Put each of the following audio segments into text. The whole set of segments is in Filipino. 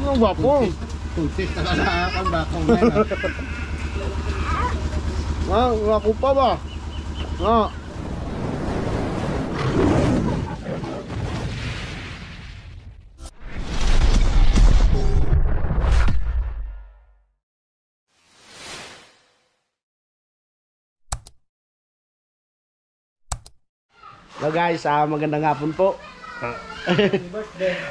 Ang gwapo. Kuntis na kalakang bakong na yun. Gwapo pa ba? Nga. Hello guys, magandang hapon po.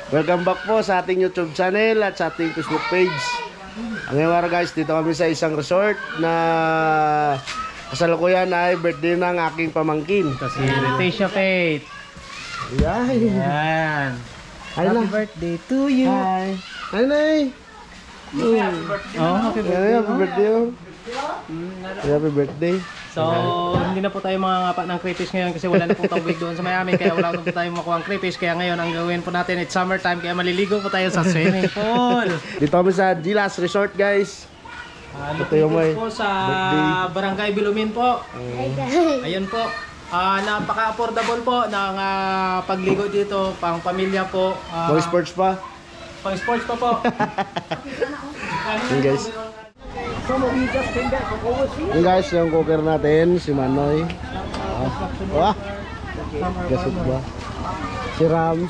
Welcome back po sa ating YouTube channel at sa ating Facebook page. Ngayong araw guys, dito kami sa isang resort na kasalukuyan ay birthday ng aking pamangkin. Kasi Leticia Faith. Yan. Happy birthday to you. Hi. Hi, Nay. Oh, happy birthday. Happy birthday. Happy birthday. So, hindi na po tayo mga ngapa ng crayfish ngayon kasi wala na pong tubig doon sa may amin. Kaya wala na po tayo makuha ng crayfish. Kaya ngayon, ang gawin po natin, it's summertime. Kaya maliligo po tayo sa swimming pool. Dito kami sa Gilas Resort guys. Ito yung may po sa Barangay Bilumin po. Ayun po. Napaka-affordable po ng pagligo dito. Pang pamilya po. Boy sports pa. Pang sports pa po. Yun guys. Yun guys, yung cooker natin, si Manoy. Gasot ba? Si Rams.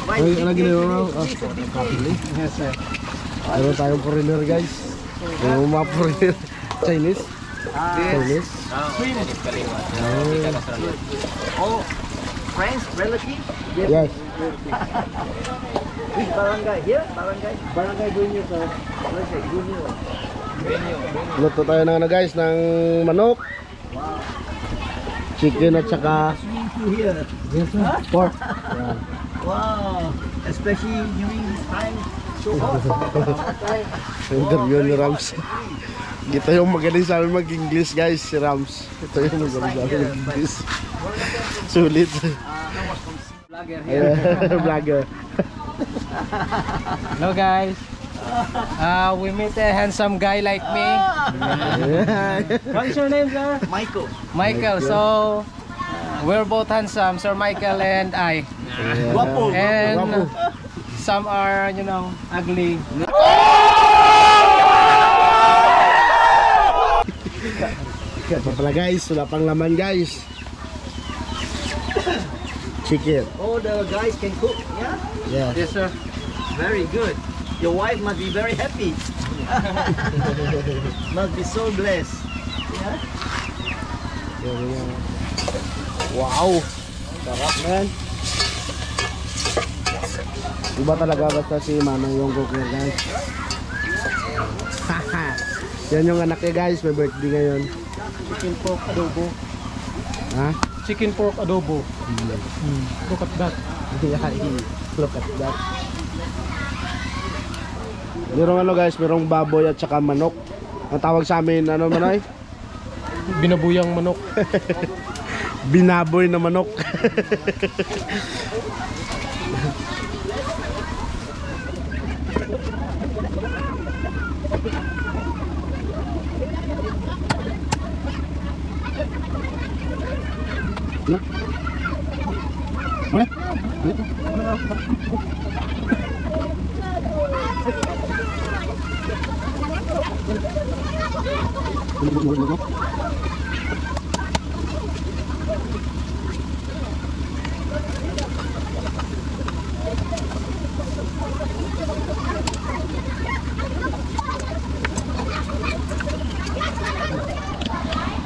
Ano ginawa mo? Yes, sir. Meron tayong foreigner guys. Yung mga foreigner. Chinese. Chinese. Oh, friends, relatives? Yes. Which barangay? Here? Barangay? Barangay Gunyo, sir. Barangay Gunyo. Luto tayo ng ano guys, ng manok. Chicken at saka Here. pork. Yan. Wow. Especially during this time. Show off. Interview ni Rams. Ito yung magaling sa amin mag-English guys, si Rams. Ito yung magaling sa amin mag-English. Sulit. Vlogger here. Vlogger. Hello guys. We meet a handsome guy like me. What's your name, sir? Michael. Michael. So we're both handsome, Sir Michael and I. Guapo. And some are, you know, ugly. Ito pala guys, wala pang laman guys. Chicken. Oh, the guys can cook, yeah? Yeah. Yes, sir. Very good. Your wife must be very happy. Must be so blessed. Yeah? Wow. Sarap man. Iba talaga basta si Manang yung cooker guys. Yan yung anak niya guys, may birthday ngayon. Chicken pork adobo. Ha? Chicken pork adobo. Look at that. Look at that. Merong ano guys, merong baboy at saka manok. Ang tawag sa amin, ano Manoy? Binabuyang manok. Binaboy na manok.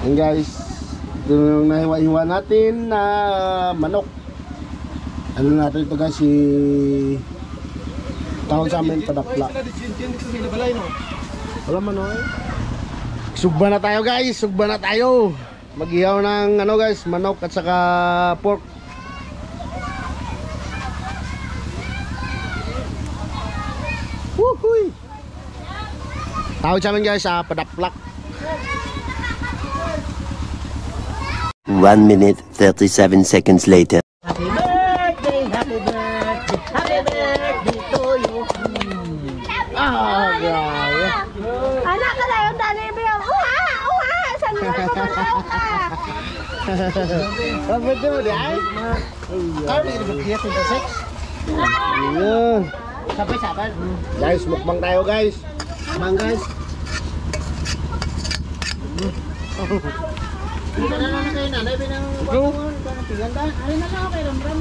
Yan guys, ito yung nahiwa-hiwa natin na manok. Ano natin ito guys, si tawag sa amin padapla. Wala Manoy. Sugba na tayo guys, sugba na tayo. Mag-ihaw ng ano guys, manok at saka pork. Woohoo! Tawag sa amin guys, padaplak. 1 minute 37 seconds later. Happy birthday, happy birthday, happy birthday to you. Grabe. Anak ka na yung dali mo yung saan mo ka? Ang birthday mo di ay? Carly, the birthday to the sex. Ayun. Sabay-sabay. Guys, mukbang tayo guys. Bang guys. Hindi na lang kayo nanay, binang wakon, piganda. Alin na lang ako kay Ramram.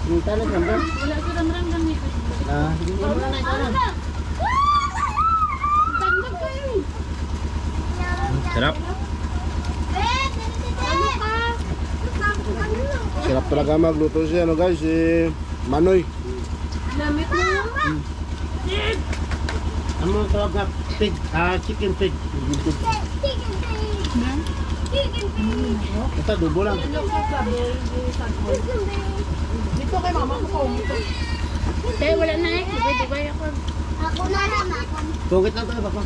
Hindi talag naman. Wala si Ramram kami. Hindi mo na naik. Tagdag kayo. Sarap. Ano ka? Sarap talaga magluto siya, ano guys, si Manoy. Lamit mo. Ano mo tawag na pig? Chicken pig. Ito, dubo lang. Dito kay mama ko. Kaya wala na eh. Pwede ba ako? Ako na naman. Tungkit lang tayo, papa.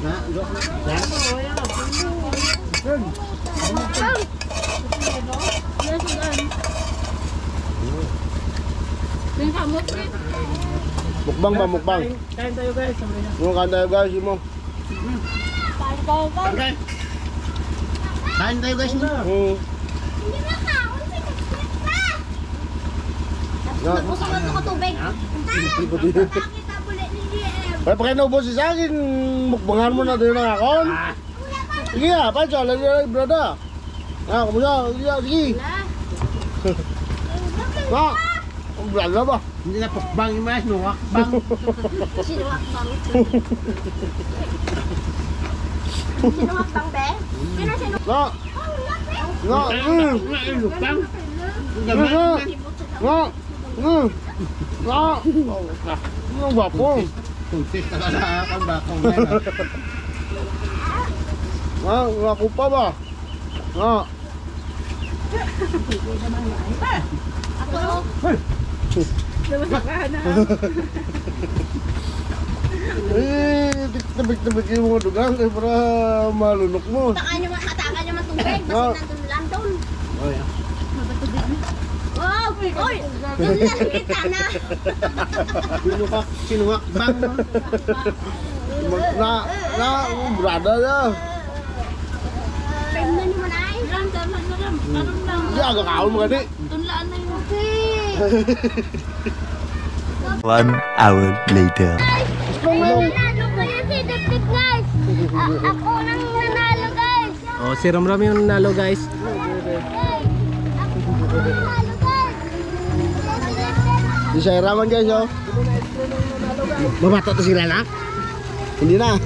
Na, look na. Yan. Mukbang ba, mukbang? Kain tayo guys. Sabi niya. Yung kain tayo guys, mo. Okay. Kain tayo guys. Hindi na ka. Nagpusok lang ako tubig. Kita bulit ni GM. Kaya pa kayo naubos sa akin, mukbangan mo na din ng akon. Sige ah, pacho, lagi lagi brada. Ah, kumusta? Sige. Ah, brada ba? Hindi na pukbang yung mas, no? Wakbang. Sinuwak bang? Sinuwak bang, be? Sino sinuwak? Na. Na. Lupang. Na. Na. Na. Ang gwapo. Kuntis na ka sa pambakong na. Ah, ngaku pa ba? Ah. Tabik-tabik yung mga dugang para malunok mo. Hatakan nyo man tubig. Basta nandun lang doon. Oh, yeah. Wow! Uy! Doon lang kita na. Sinuwakbang. Brada ya. Pwede na naman ay. Ram. Anong lang? Hindi, agak kaon mo gani. Tunlaan na yung okay. 1 hour later. Kung nanalo ko yan si Diptip guys. Ako nang nanalo guys. Oh, si Ramram yung nanalo guys. Ako nanalo guys. Di saya raman guys oh. Mamato to sila na? Hindi na.